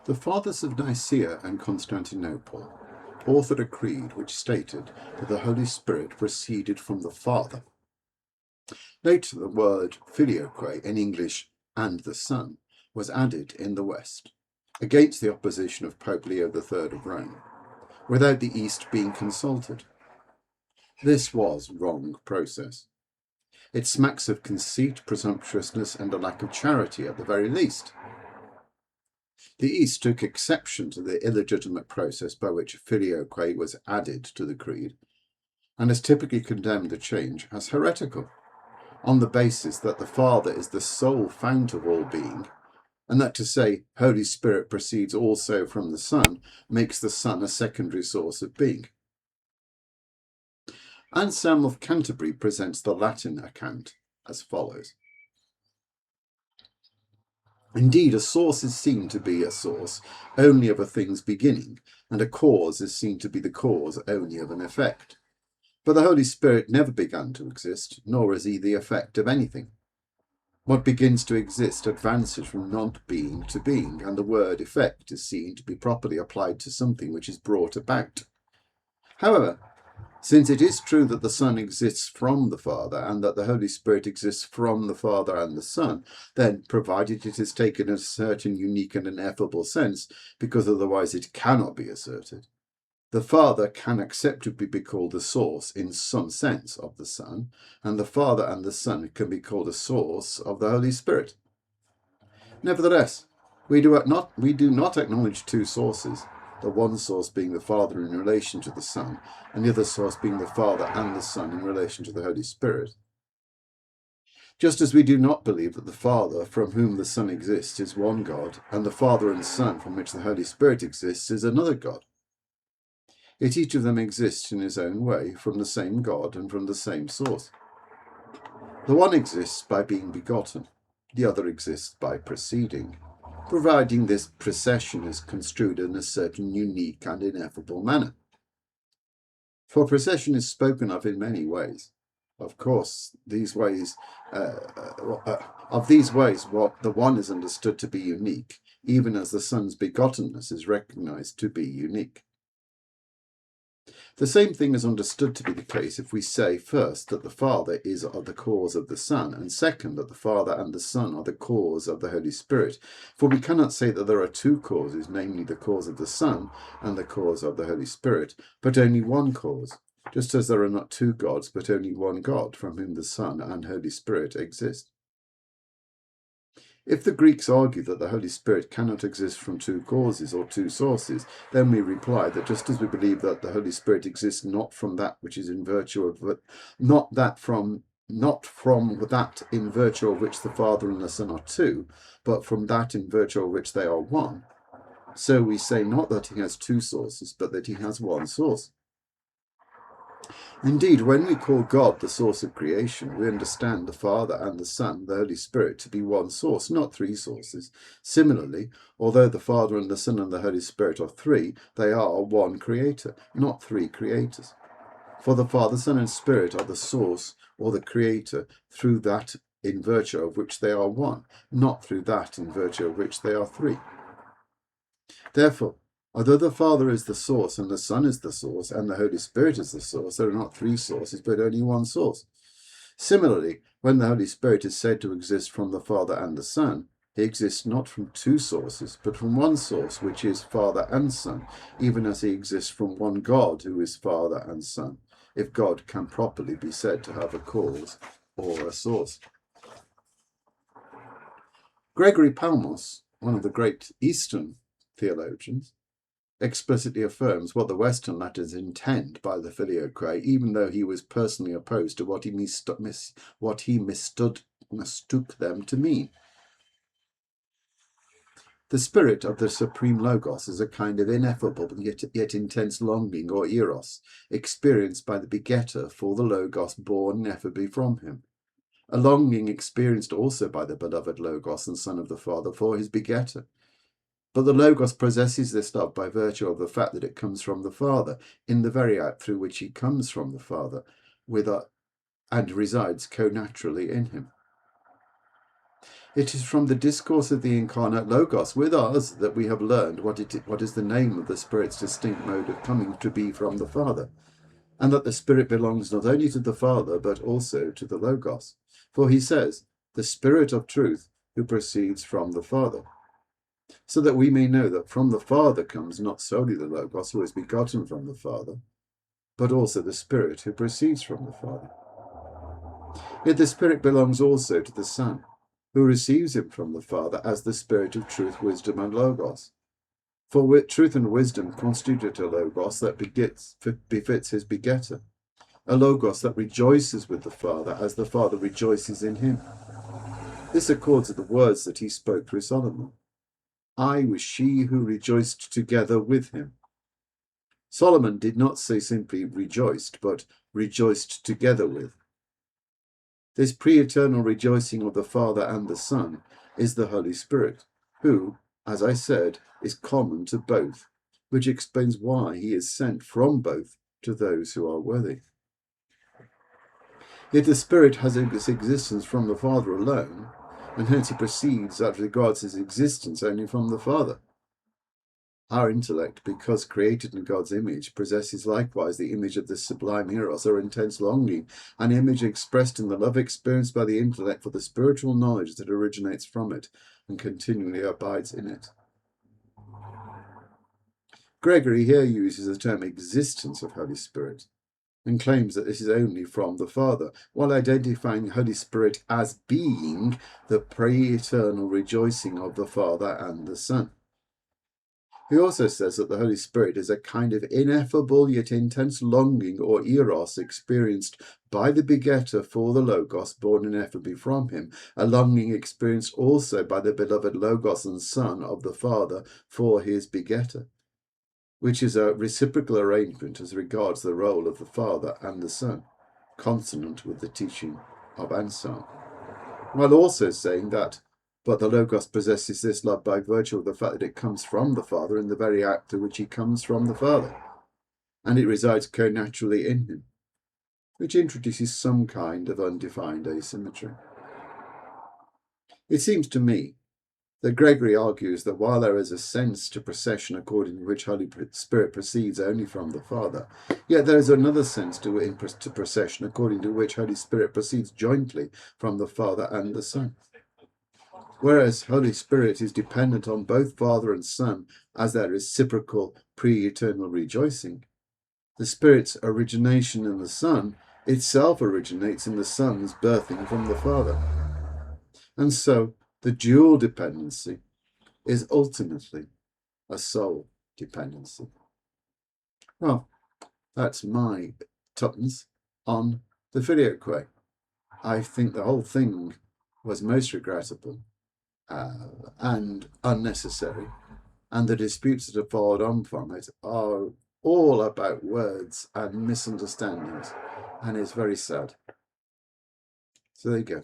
The fathers of Nicea and Constantinople authored a creed which stated that the Holy Spirit proceeded from the Father. Later, the word filioque, in English, and the Son, was added in the West, against the opposition of Pope Leo III of Rome, without the East being consulted. This was wrong process. It smacks of conceit, presumptuousness, and a lack of charity at the very least. The East took exception to the illegitimate process by which filioque was added to the creed, and has typically condemned the change as heretical, on the basis that the Father is the sole fount of all being, and that to say Holy Spirit proceeds also from the Son makes the Son a secondary source of being. Anselm of Canterbury presents the Latin account as follows. Indeed, a source is seen to be a source only of a thing's beginning, and a cause is seen to be the cause only of an effect. But the Holy Spirit never began to exist, nor is he the effect of anything. What begins to exist advances from not-being to being, and the word effect is seen to be properly applied to something which is brought about. However, since it is true that the Son exists from the Father, and that the Holy Spirit exists from the Father and the Son, then, provided it is taken in a certain unique and ineffable sense, because otherwise it cannot be asserted, the Father can acceptably be called the source in some sense of the Son, and the Father and the Son can be called a source of the Holy Spirit. Nevertheless, we do not acknowledge two sources, the one source being the Father in relation to the Son, and the other source being the Father and the Son in relation to the Holy Spirit. Just as we do not believe that the Father from whom the Son exists is one God, and the Father and Son from which the Holy Spirit exists is another God. Yet each of them exists in his own way, from the same God and from the same source. The one exists by being begotten, the other exists by proceeding, providing this procession is construed in a certain unique and ineffable manner. For procession is spoken of in many ways. Of course, of these ways, what the one is understood to be unique, even as the Son's begottenness is recognized to be unique. The same thing is understood to be the case if we say, first, that the Father is the cause of the Son, and second, that the Father and the Son are the cause of the Holy Spirit. For we cannot say that there are two causes, namely the cause of the Son and the cause of the Holy Spirit, but only one cause, just as there are not two gods, but only one God, from whom the Son and Holy Spirit exist. If the Greeks argue that the Holy Spirit cannot exist from two causes or two sources, then we reply that just as we believe that the Holy Spirit exists not from that which is in virtue of not from that in virtue of which the Father and the Son are two, but from that in virtue of which they are one, so we say not that he has two sources, but that he has one source. Indeed, when we call God the source of creation, we understand the Father and the Son, the Holy Spirit, to be one source, not three sources. Similarly, although the Father and the Son and the Holy Spirit are three, they are one creator, not three creators. For the Father, Son, and Spirit are the source or the creator through that in virtue of which they are one, not through that in virtue of which they are three. Therefore, although the Father is the source and the Son is the source and the Holy Spirit is the source, there are not three sources but only one source. Similarly, when the Holy Spirit is said to exist from the Father and the Son, he exists not from two sources but from one source, which is Father and Son, even as he exists from one God who is Father and Son, if God can properly be said to have a cause or a source. Gregory Palmos, one of the great Eastern theologians, explicitly affirms what the Western letters intend by the filioque, even though he was personally opposed to what he mistook them to mean. The spirit of the supreme Logos is a kind of ineffable yet intense longing or eros, experienced by the begetter for the Logos born ineffably from him. A longing experienced also by the beloved Logos and Son of the Father for his begetter. But the Logos possesses this love by virtue of the fact that it comes from the Father, in the very act through which he comes from the Father, and resides co-naturally in him. It is from the discourse of the incarnate Logos with us that we have learned what is the name of the Spirit's distinct mode of coming to be from the Father, and that the Spirit belongs not only to the Father, but also to the Logos. For he says, the Spirit of truth who proceeds from the Father, so that we may know that from the Father comes not solely the Logos who is begotten from the Father, but also the Spirit who proceeds from the Father. Yet the Spirit belongs also to the Son, who receives him from the Father as the Spirit of truth, wisdom, and Logos. For truth and wisdom constitute a Logos that befits his begetter, a Logos that rejoices with the Father as the Father rejoices in him. This accords with the words that he spoke through Solomon. I was she who rejoiced together with him. Solomon did not say simply rejoiced, but rejoiced together with. This pre-eternal rejoicing of the Father and the Son is the Holy Spirit, who, as I said, is common to both, which explains why he is sent from both to those who are worthy. Yet the Spirit has its existence from the Father alone, and hence he proceeds as regards his existence only from the Father. Our intellect, because created in God's image, possesses likewise the image of this sublime eros, or intense longing, an image expressed in the love experienced by the intellect for the spiritual knowledge that originates from it and continually abides in it. Gregory here uses the term existence of Holy Spirit and claims that this is only from the Father, while identifying the Holy Spirit as being the pre-eternal rejoicing of the Father and the Son. He also says that the Holy Spirit is a kind of ineffable yet intense longing or eros experienced by the begetter for the Logos born ineffably from him, a longing experienced also by the beloved Logos and Son of the Father for his begetter, which is a reciprocal arrangement as regards the role of the Father and the Son, consonant with the teaching of Anselm, while also saying that but the Logos possesses this love by virtue of the fact that it comes from the Father in the very act to which he comes from the Father, and it resides co-naturally in him, which introduces some kind of undefined asymmetry. It seems to me that Gregory argues that while there is a sense to procession according to which Holy Spirit proceeds only from the Father, yet there is another sense to procession according to which Holy Spirit proceeds jointly from the Father and the Son. Whereas Holy Spirit is dependent on both Father and Son as their reciprocal pre-eternal rejoicing, the Spirit's origination in the Son itself originates in the Son's birthing from the Father. And so the dual dependency is ultimately a soul dependency. Well, that's my tuppence on the filioque. I think the whole thing was most regrettable and unnecessary, and the disputes that have followed on from it are all about words and misunderstandings, and it's very sad. So there you go.